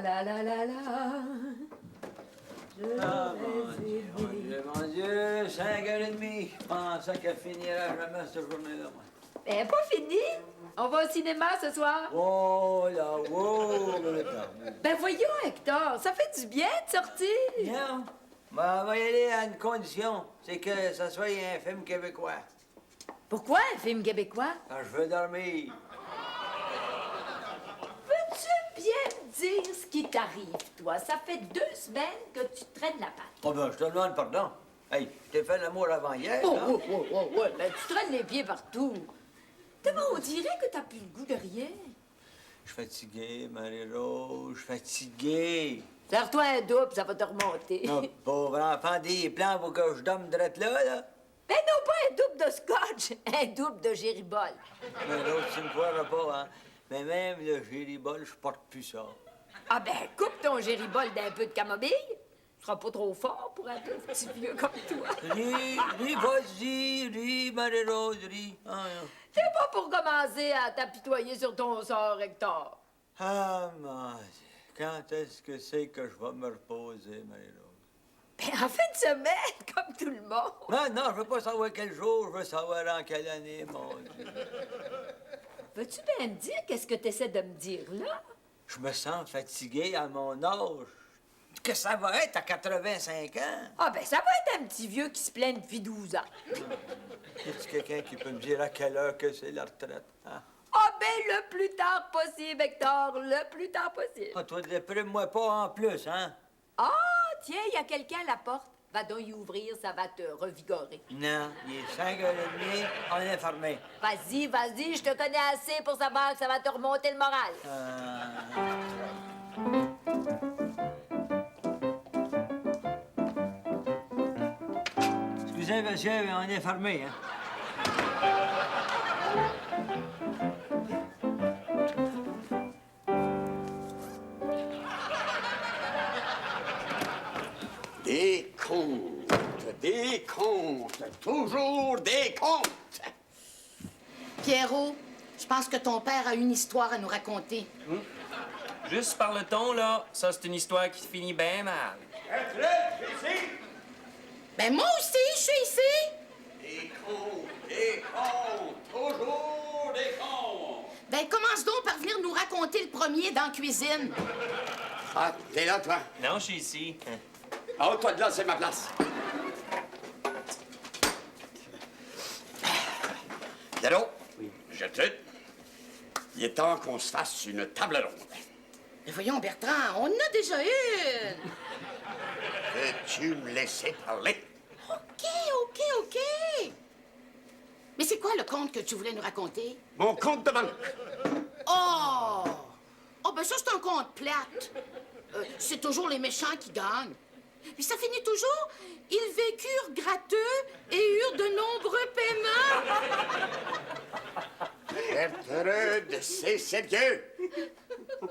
la la la la la. Ah, mon Dieu, 5h30. Je pensais qu'elle finirait jamais cette journée-là, moi. Ben, pas fini. On va au cinéma ce soir. Oh là, oh, Ben, voyons, Hector, ça fait du bien de sortir. non. Ben, on va y aller à une condition. C'est que ça soit un film québécois. Pourquoi un film québécois? Quand je veux dormir. Peux-tu bien me dire ce qui t'arrive, toi? Ça fait 2 semaines que tu traînes la patte. Oh ben, je te demande pardon. Hey, je t'ai fait l'amour avant hier, Oh, hein? ben tu traînes les pieds partout. D'abord, on dirait que t'as plus le goût de rien. Je suis fatigué, Marie-Rose, je suis fatigué. Serre-toi un double, ça va te remonter. Non, pauvre enfant, des plans pour que je dorme drette là. Ben non, pas un double de scotch, un double de géribol. Mais l'autre, tu me croiras pas, hein? Mais même le géribol, je porte plus ça. Ah ben, coupe ton géribol d'un peu de camomille. Ce sera pas trop fort pour un petit vieux comme toi. Ris, vas-y, ris, Marie-Rose, ris. Ah, non. C'est pas pour commencer à t'apitoyer sur ton sort, Hector. Ah, mon Dieu. Quand est-ce que c'est que je vais me reposer, Marie-Rose? Ben, en fin de semaine, comme tout le monde. Non, je veux pas savoir quel jour, je veux savoir en quelle année, mon Dieu. Veux-tu bien me dire qu'est-ce que t'essaies de me dire, là? Je me sens fatigué à mon âge. Que ça va être à 85 ans? Ah ben, ça va être un petit vieux qui se plaint depuis 12 ans. Y a-t-il quelqu'un qui peut me dire à quelle heure que c'est la retraite? Hein? Ah ben, le plus tard possible, Hector, le plus tard possible. Ah, toi, déprime-moi pas en plus, hein? Ah, tiens, il y a quelqu'un à la porte. Va donc y ouvrir, ça va te revigorer. Non, il est 5h30, on est fermé. Vas-y, vas-y, je te connais assez pour savoir que ça va te remonter le moral. Excusez, monsieur, mais on est fermé, hein? Des comptes, toujours des comptes. Pierrot, je pense que ton père a une histoire à nous raconter. Juste par le ton, là, ça, c'est une histoire qui finit bien mal. Ici? Ben moi aussi, je suis ici. Des comptes, toujours des comptes. Ben commence donc par venir nous raconter le premier dans la cuisine. Ah, t'es là, toi? Non, je suis ici. Ah, toi de là, c'est ma place. Pierrot? Oui. Je te... Il est temps qu'on se fasse une table ronde. Mais voyons, Bertrand, on en a déjà une. Veux-tu me laisser parler? OK. Mais c'est quoi le conte que tu voulais nous raconter? Mon compte de banque. Oh! Oh, ben ça, c'est un conte plate. C'est toujours les méchants qui gagnent. Puis ça finit toujours. Ils vécurent gratteux et eurent de nombreux paiements. Gertrude, c'est sérieux.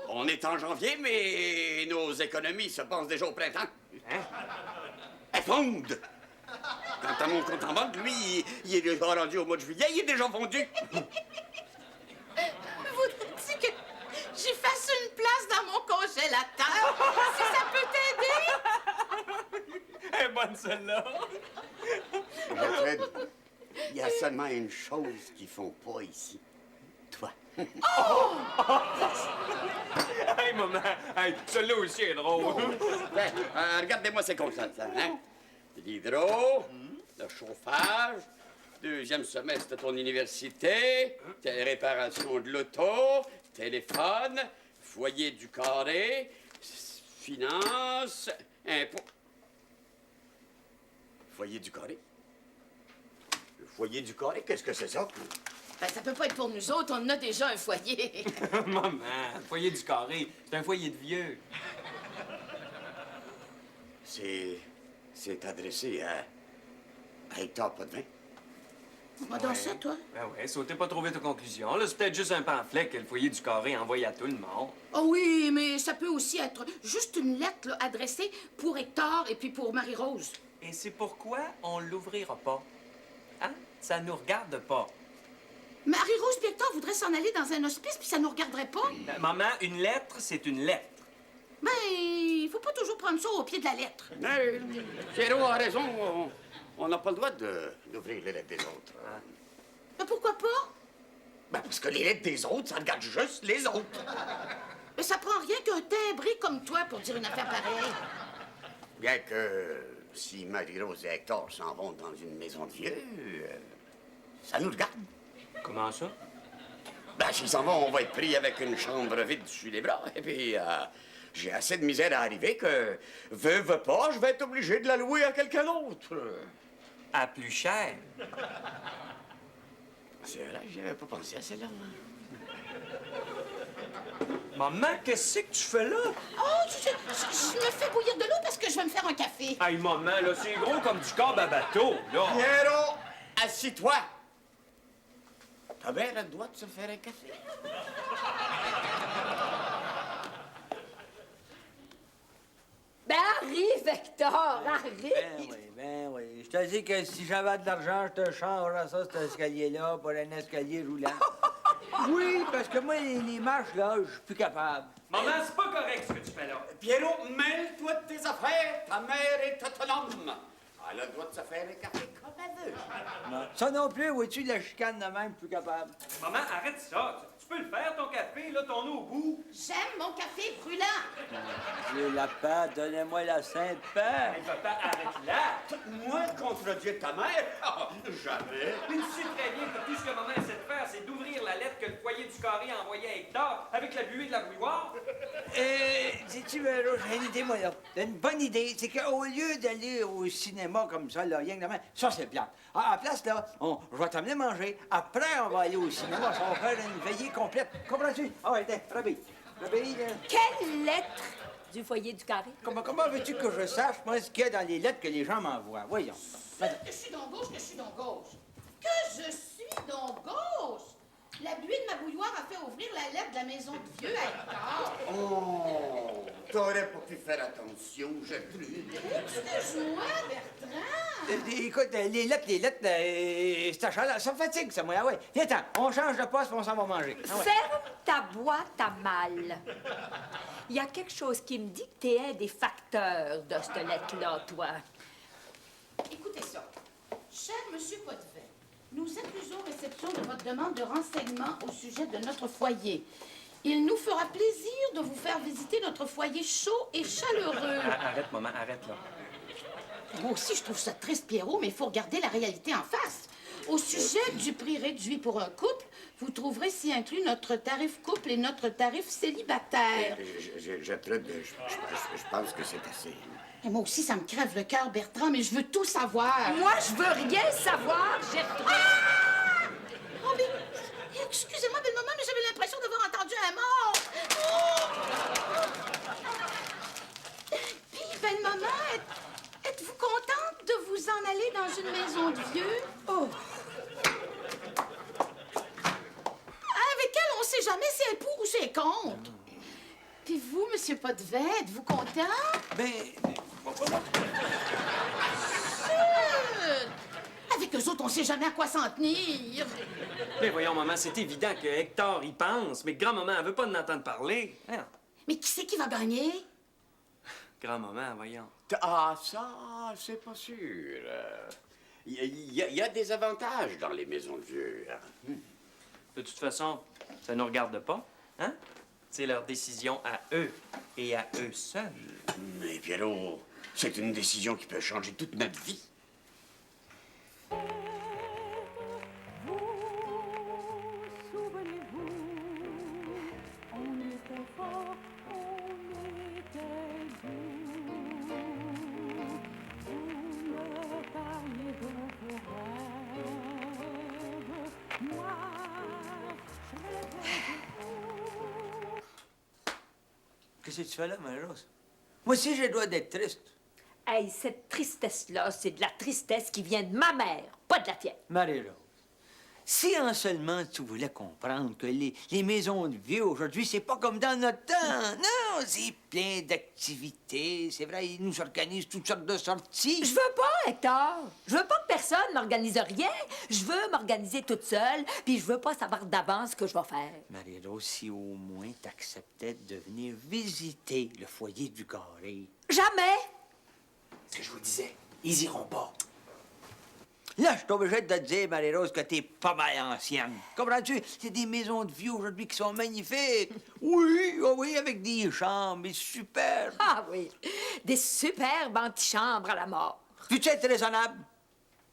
On est en janvier, mais nos économies se pensent déjà au printemps. Hein? Elles fondent. Quant à mon compte en banque, lui, il est déjà rendu au mois de juillet, il est déjà fondu. Voudrais-tu que j'y fasse une place dans mon congélateur? Si ça peut t'aider? Elle est bonne, celle-là. Gertrude, il y a seulement une chose qu'ils font pas ici. Toi. Hey, maman, hey, celle-là aussi est drôle. Ben, regardez-moi ces comptes-là, hein? L'hydro, le chauffage, deuxième semestre de ton université, tes réparations de l'auto, téléphone, foyer du carré, finances, impôts. Foyer du carré? Le foyer du carré, qu'est-ce que c'est ça? Ben, ça peut pas être pour nous autres, on en a déjà un foyer. Maman, le foyer du carré, c'est un foyer de vieux. C'est adressé à Hector Potvin. Va dans ça, toi? Ben ouais, sautez pas trop vite aux conclusions. Là, c'est peut-être juste un pamphlet que le foyer du carré envoie à tout le monde. Oh oui, mais ça peut aussi être juste une lettre là, adressée pour Hector et puis pour Marie-Rose. Et c'est pourquoi on l'ouvrira pas. Hein? Ça nous regarde pas. Marie-Rose et Hector voudraient s'en aller dans un hospice puis ça nous regarderait pas. Maman, une lettre, c'est une lettre. Ben, il faut pas toujours prendre ça au pied de la lettre. Mais Pierrot a raison. On n'a pas le droit d'ouvrir les lettres des autres. Mais pourquoi pas? Ben, parce que les lettres des autres, ça regarde juste les autres. Mais ça prend rien qu'un timbré comme toi pour dire une affaire pareille. Bien que si Marie-Rose et Hector s'en vont dans une maison de vieux, ça nous regarde. Comment ça? Ben, s'ils s'en vont, on va être pris avec une chambre vide sur les bras. Et puis, j'ai assez de misère à arriver que, veux pas, je vais être obligé de la louer à quelqu'un d'autre. À plus cher. C'est vrai, j'avais pas pensé à celle-là. Maman, qu'est-ce que tu fais là? Oh, je me fais bouillir de l'eau parce que je vais me faire un café. Hey, maman, là, c'est gros comme du corps à bateau, là. Pierrot, assis-toi. Ta mère a le droit de se faire un café. Ben, arrive, Hector, arrive! Ben oui. Je te dis que si j'avais de l'argent, je te changerais ça, cet escalier-là, pour un escalier roulant. Oui, parce que moi, les marches, là, je suis plus capable. Maman, c'est pas correct ce que tu fais là. Pierrot, mêle-toi de tes affaires. Ta mère est autonome. Elle a le droit de se faire un café comme elle veut. Non. Ça non plus, vois-tu, la chicane de même, plus capable. Maman, arrête ça. Tu peux le faire, ton café, là, ton eau au bout. J'aime mon café brûlant. Dieu, la paix, donnez-moi la sainte paix. Hey, papa, arrête-la. Moi, contredire ta mère? Ah, jamais. Mais tu sais très bien que tout ce que maman essaie de faire, c'est d'ouvrir la lettre que le foyer du carré a envoyée à Hector avec la buée de la bouilloire. Sais-tu, Véro, j'ai une idée, moi, là. J'ai une bonne idée. C'est qu'au lieu d'aller au cinéma comme ça, là, rien que demain, ça, c'est bien. À la place, là, je vais t'amener manger. Après, on va aller au cinéma. Ça va faire une veillée complète. Comprends-tu? Ah ouais, tiens, Rabbi. Rabbi, Quelle lettre du foyer du carré? comment veux-tu que je sache, moi, ce qu'il y a dans les lettres que les gens m'envoient? Voyons. Que je suis dans gauche, que je suis dans gauche. Que je suis dans gauche. La buée de ma bouilloire a fait ouvrir la lettre de la maison de vieux à Hector. Oh, t'aurais pas pu faire attention, Gertrude. Excuse-moi, Bertrand. Écoute, les lettres, c'est achat, ça me fatigue, ça, moi. Ah ouais. Viens-t'en, on change de poste, puis on s'en va manger. Ah ouais. Ferme ta boîte à mal. Il y a quelque chose qui me dit que t'es un des facteurs de cette lettre-là, toi. Écoutez ça. Cher Monsieur Potvin, nous accusons réception de votre demande de renseignement au sujet de notre foyer. Il nous fera plaisir de vous faire visiter notre foyer chaud et chaleureux. Arrête, maman, arrête, là. Moi aussi, je trouve ça triste, Pierrot, mais il faut regarder la réalité en face. Au sujet du prix réduit pour un couple, vous trouverez s'y inclus notre tarif couple et notre tarif célibataire. Gertrude, je pense que c'est assez. Et moi aussi, ça me crève le cœur, Bertrand, mais je veux tout savoir. Moi, je veux rien savoir, Gertrude. Oh, mais... Excusez-moi, belle maman, mais j'avais l'impression d'avoir entendu un mort. Oh! Puis, belle maman, êtes-vous contente de vous en aller dans une maison de vieux? Oh! Avec elle, on sait jamais si elle est pour ou si elle est contre. Puis vous, Monsieur Potvin, êtes-vous content? Ben, Avec eux autres, on sait jamais à quoi s'en tenir. Mais voyons, maman, c'est évident que Hector y pense, mais grand-maman, elle veut pas en entendre parler. Hein? Mais qui c'est qui va gagner? Grand-maman, voyons. Ah, ça, c'est pas sûr. Il y a des avantages dans les maisons de vieux. De toute façon, ça nous regarde pas, hein? C'est leur décision à eux et à eux seuls. Mais Pierrot, c'est une décision qui peut changer toute notre vie. qu'est-ce que tu fais là, Marie-Rose? Moi aussi, j'ai le droit d'être triste. Hey, cette tristesse-là, c'est de la tristesse qui vient de ma mère, pas de la tienne. Marie-Rose, Si en seulement tu voulais comprendre que les maisons de vieux aujourd'hui, c'est pas comme dans notre temps. Non, c'est plein d'activités. C'est vrai, ils nous organisent toutes sortes de sorties. Je veux pas, Hector. Je veux pas que personne m'organise rien. Je veux m'organiser toute seule, puis je veux pas savoir d'avance ce que je vais faire. Marie-Rose, si au moins t'acceptais de venir visiter le foyer du carré. Jamais! Ce que je vous disais, ils iront pas. Là, je suis obligé de te dire, Marie-Rose, que t'es pas mal ancienne. Comprends-tu? C'est des maisons de vieux aujourd'hui qui sont magnifiques. Oui, oh oui, avec des chambres, mais superbes. Ah oui, des superbes antichambres à la mort. Puis-tu es raisonnable?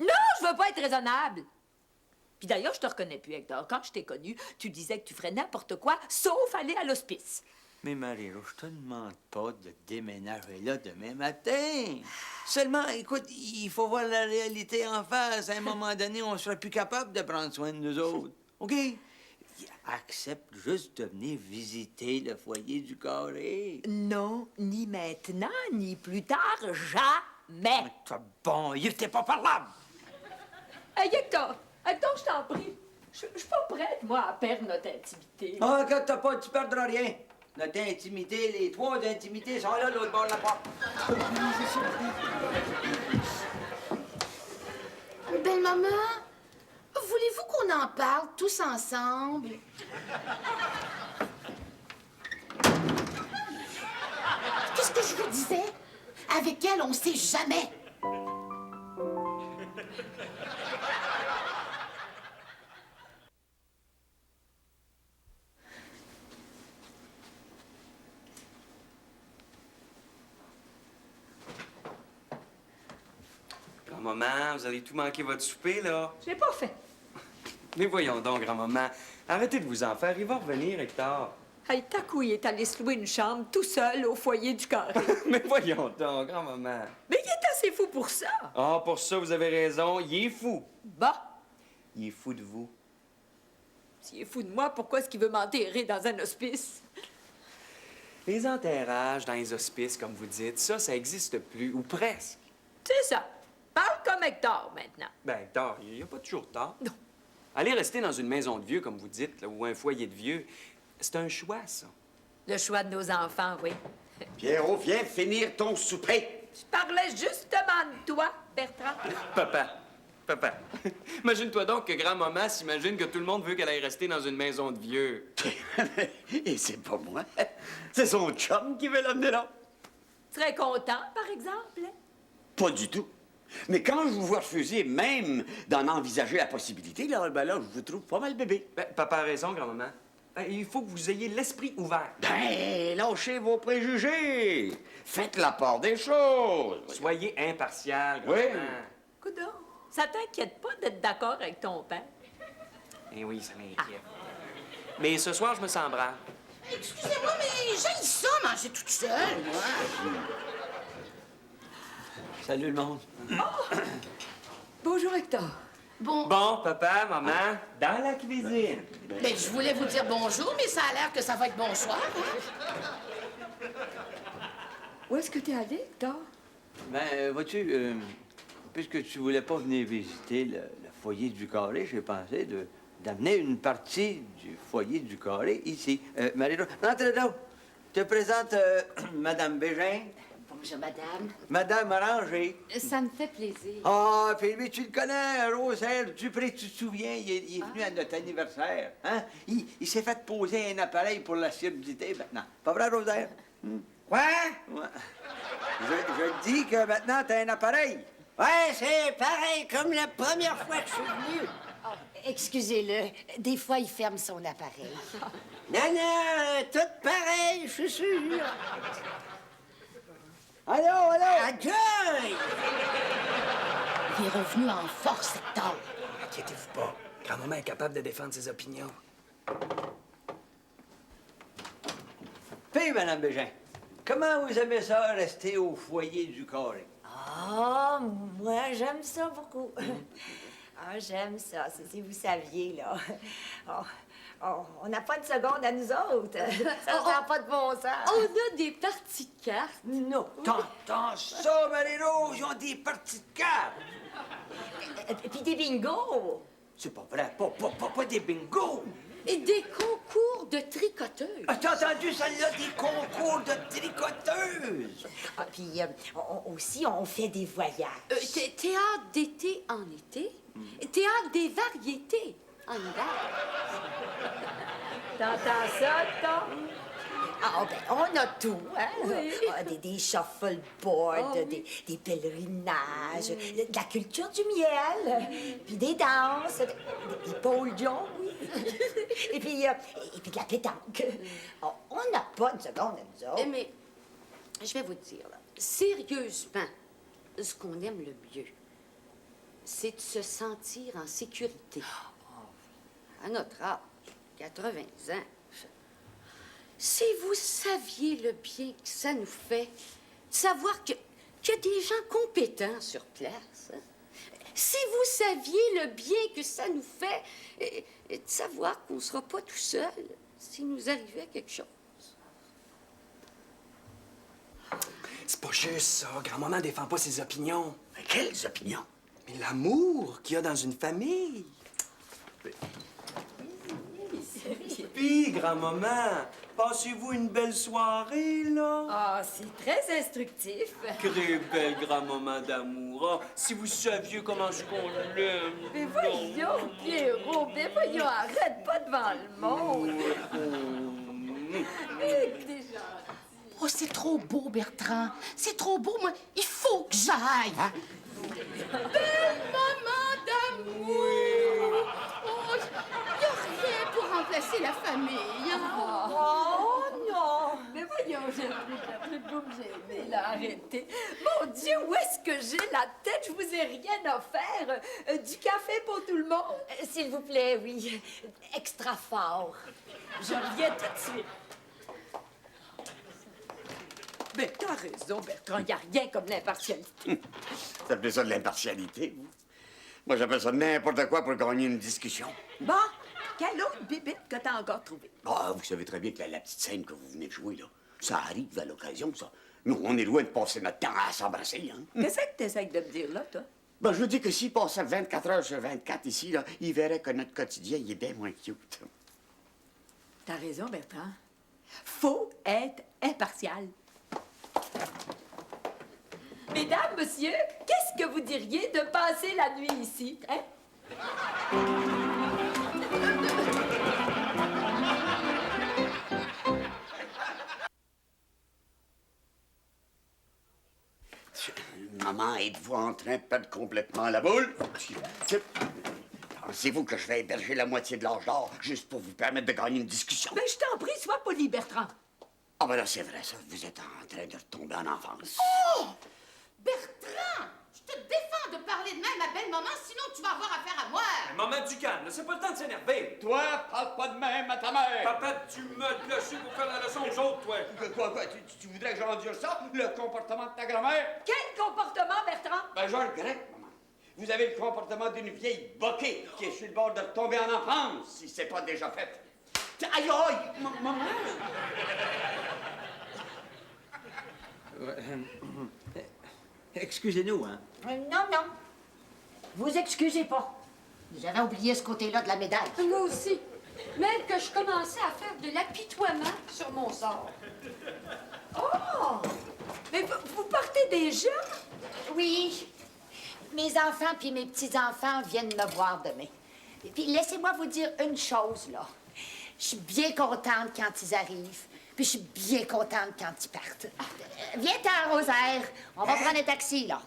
Non, je veux pas être raisonnable. Puis d'ailleurs, je te reconnais plus, Hector. Quand je t'ai connu, tu disais que tu ferais n'importe quoi, sauf aller à l'hospice. Mais Marie-Rose, je te demande pas de déménager là demain matin. Seulement, écoute, il faut voir la réalité en face. À un moment donné, on sera plus capable de prendre soin de nous autres. OK? Accepte juste de venir visiter le foyer du carré. Non, ni maintenant, ni plus tard, jamais. Toi, bon, Yves, t'es pas parlable. Hey, Hector, je t'en prie. Je suis pas prête, moi, à perdre notre intimité. Ah, quand t'as pas, tu perdras rien. Notre intimité, les trois intimités sont là, l'autre bord de la porte. Belle-maman, voulez-vous qu'on en parle tous ensemble? Qu'est-ce que je vous disais? Avec elle, on sait jamais. Grand-maman, vous allez tout manquer votre souper, là. Je l'ai pas fait. Mais voyons donc, grand-maman. Arrêtez de vous en faire. Il va revenir, Hector. Hey, Takou, il est allé se louer une chambre tout seul au foyer du carré. Mais voyons donc, grand-maman. Mais il est assez fou pour ça. Ah, pour ça, vous avez raison. Il est fou. Bah, Il est fou de vous. s'il est fou de moi, pourquoi est-ce qu'il veut m'enterrer dans un hospice? Les enterrages dans les hospices, comme vous dites, ça existe plus, ou presque. C'est ça. Parle comme Hector, maintenant. Ben, Hector, il n'y a pas toujours tort. Non. Aller rester dans une maison de vieux, comme vous dites, là, ou un foyer de vieux, c'est un choix, ça. Le choix de nos enfants, oui. Pierrot, viens finir ton souper. Je parlais justement de toi, Bertrand. Papa. Imagine-toi donc que grand-maman s'imagine que tout le monde veut qu'elle aille rester dans une maison de vieux. Et c'est pas moi. C'est son chum qui veut l'amener là. Tu serais content, par exemple? Hein? Pas du tout. Mais quand je vous vois refuser même d'en envisager la possibilité, là, ben là, je vous trouve pas mal bébé. Ben, papa a raison, grand-maman. Ben, il faut que vous ayez l'esprit ouvert. Ben, lâchez vos préjugés. Faites la part des choses. Soyez impartial, Oui. grand-maman. Coudonc, ça t'inquiète pas d'être d'accord avec ton père? Eh oui, ça m'inquiète. Mais ce soir, je me sens brave. Excusez-moi, mais j'ai ça, manger toute seule, moi. Salut le monde. Bonjour, Hector. Bon, Bon, papa, maman, dans la cuisine. ben, je voulais vous dire bonjour, mais ça a l'air que ça va être bonsoir. Hein? Où est-ce que t'es allé, Hector? Ben, vois-tu, puisque tu voulais pas venir visiter le foyer du carré, j'ai pensé d'amener une partie du foyer du carré ici. Marie-Rose, entrez là. Je te présente Madame Bégin, Bonjour, madame. Madame Oranger. Ça me fait plaisir. Ah, puis lui, tu le connais, Rosaire Dupré, tu te souviens, il est venu à notre anniversaire. Hein? Il s'est fait poser un appareil pour la surdité maintenant. Pas vrai, Rosaire? Quoi? Ouais. Je dis que maintenant, t'as un appareil. Ouais, c'est pareil comme la première fois que je suis venu. Excusez-le, des fois, il ferme son appareil. Non, non, tout pareil, je suis sûr. Allô? Accueil! Il est revenu en force, Hector. Inquiétez-vous pas. Grand-maman est capable de défendre ses opinions. Puis, Madame Bégin, comment vous aimez ça, rester au foyer du carré? Ah, moi, j'aime ça beaucoup. Ah, j'aime ça, si vous saviez, là. On n'a pas de seconde à nous autres. Ça n'a pas de bon sens. On a des parties de cartes. Non, t'entends ça, Marie-Rose? Ils ont des parties de cartes. Puis des bingos. C'est pas vrai. Pas des bingos. Et des concours de tricoteuses. As-tu entendu celle-là, des concours de tricoteuses? Ah, puis aussi, on fait des voyages. Théâtre d'été en été. Théâtre des variétés en hiver. T'entends ça, Tom? Ah, ben, on a tout, hein? Oui. Ah, des shuffleboards, des pèlerinages, de la culture du miel, puis des danses, des podiums, oui. et puis de la pétanque. Oh, on n'a pas une seconde à nous autres. Mais je vais vous dire, là, sérieusement, ce qu'on aime le mieux, c'est de se sentir en sécurité. À notre âge, 80 ans. Si vous saviez le bien que ça nous fait de savoir qu'il y a des gens compétents sur place, hein? Si vous saviez le bien que ça nous fait de savoir qu'on ne sera pas tout seul s'il nous arrivait quelque chose. C'est pas juste ça. Grand-maman défend pas ses opinions. Mais quelles opinions? Mais l'amour qu'il y a dans une famille. Puis, grand-maman, passez-vous une belle soirée, là? Ah, c'est très instructif. Très belle grand-maman d'amour. Ah, si vous saviez comment je qu'on l'aime. Mais voyons, Pierrot, mais voyons, arrête pas devant le monde. Déjà. Oh, c'est trop beau, Bertrand. C'est trop beau, moi. Il faut que j'aille. Belle maman d'amour. Oh, il n'y a rien pour remplacer la famille. Hein? Oh non! Mais voyons, j'ai vous me gêner, là, arrêtez. Mon Dieu, où est-ce que j'ai la tête? Je vous ai rien offert. Du café pour tout le monde? S'il vous plaît, oui. Extra fort. Je reviens tout de suite. Mais t'as raison, Bertrand, il n'y a rien comme l'impartialité. Vous appelez ça de l'impartialité, vous? Moi, j'appelle ça n'importe quoi pour gagner une discussion. Bon, quelle autre bibite que t'as encore trouvée? Ah, vous savez très bien que la petite scène que vous venez de jouer, là, ça arrive à l'occasion, ça. Nous, on est loin de passer notre temps à s'embrasser, hein? Qu'est-ce que t'essayes de me dire, là, toi? Ben, je veux dire que s'il passait 24 heures sur 24 ici, là, il verrait que notre quotidien, il est bien moins cute. T'as raison, Bertrand. Faut être impartial. Mesdames, monsieur, qu'est-ce que vous diriez de passer la nuit ici, hein? Maman, êtes-vous en train de perdre complètement la boule? Pensez-vous que je vais héberger la moitié de l'âge d'or juste pour vous permettre de gagner une discussion? Ben, je t'en prie, sois poli, Bertrand. Ah ben là, c'est vrai, ça. Vous êtes en train de retomber en enfance. Oh! Bertrand! Je te défends de parler de même à belle-maman, sinon tu vas avoir affaire à moi. Maman du calme, c'est pas le temps de s'énerver. Toi, parle pas de même à ta mère! Papa, tu me cloché pour faire la leçon aux autres, toi. Quoi, tu voudrais que j'endure ça, le comportement de ta grand-mère? Quel comportement, Bertrand? Ben, je le regrette, maman. Vous avez le comportement d'une vieille boquée qui est sur le bord de tomber en enfance, si c'est pas déjà fait. Aïe, aïe! Maman! Excusez-nous, hein. Non, non. Vous excusez pas. J'avais oublié ce côté-là de la médaille. Moi aussi. Même que je commençais à faire de l'apitoiement sur mon sort. Oh! Mais vous partez déjà? Oui. Mes enfants puis mes petits-enfants viennent me voir demain. Et puis laissez-moi vous dire une chose, là. Je suis bien contente quand ils arrivent, puis je suis bien contente quand ils partent. Viens-t'en, Rosaire. On va prendre un taxi, là.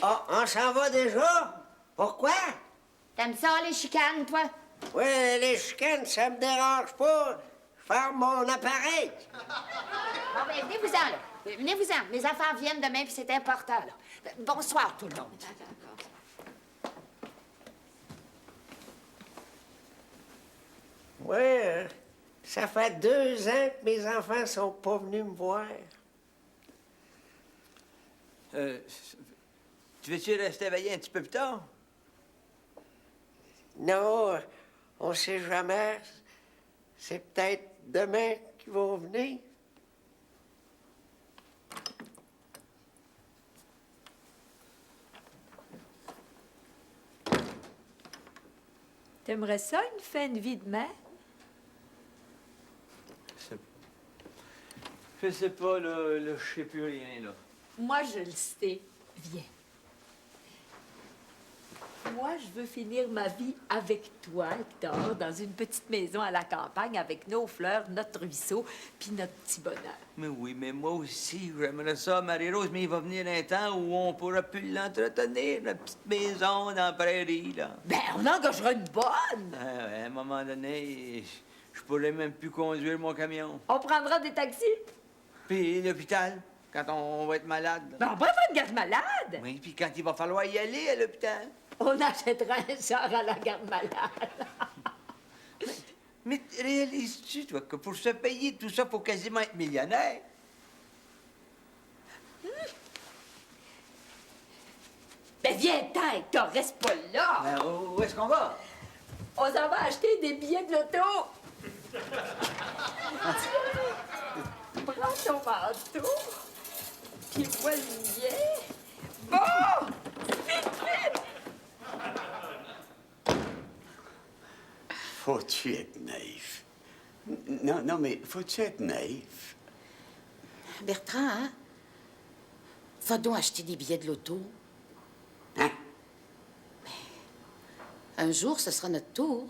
Ah, on s'en va déjà? Pourquoi? T'aimes ça, les chicanes, toi? Oui, les chicanes, ça me dérange pas. Je ferme mon appareil. Bon, ben, venez-vous-en, là. Venez-vous-en. Mes enfants viennent demain, puis c'est important, là. Bonsoir, tout le monde. Oui, ça fait 2 ans que mes enfants sont pas venus me voir. Tu veux-tu rester veiller un petit peu plus tard? Non, on sait jamais. C'est peut-être demain qu'ils vont venir. T'aimerais ça, une fin de vie de mère? Je sais pas, là, je sais plus rien, là. Moi, je le sais. Viens. Moi, je veux finir ma vie avec toi, Hector, dans une petite maison à la campagne avec nos fleurs, notre ruisseau, puis notre petit bonheur. Mais oui, mais moi aussi, j'aimerais ça, Marie-Rose, mais il va venir un temps où on pourra plus l'entretenir, la petite maison dans la prairie, là. Ben, on engagera une bonne! À un moment donné, je pourrais même plus conduire mon camion. On prendra des taxis. Puis l'hôpital, quand on va être malade. là. Ben, on prendra une garde malade. Oui, puis quand il va falloir y aller à l'hôpital. On achètera un char à la garde malade. Mais réalises-tu, toi, que pour se payer tout ça, faut quasiment être millionnaire? Ben, viens-t'en, Hector, reste pas là. Ben, où est-ce qu'on va? On s'en va acheter des billets de loto. Prends ton manteau, puis vois le billet. Bon! Vite, vite! Faut-tu être naïf? Non, mais faut-tu être naïf? Bertrand, hein? Va donc acheter des billets de loto. Hein? Un jour, ce sera notre tour.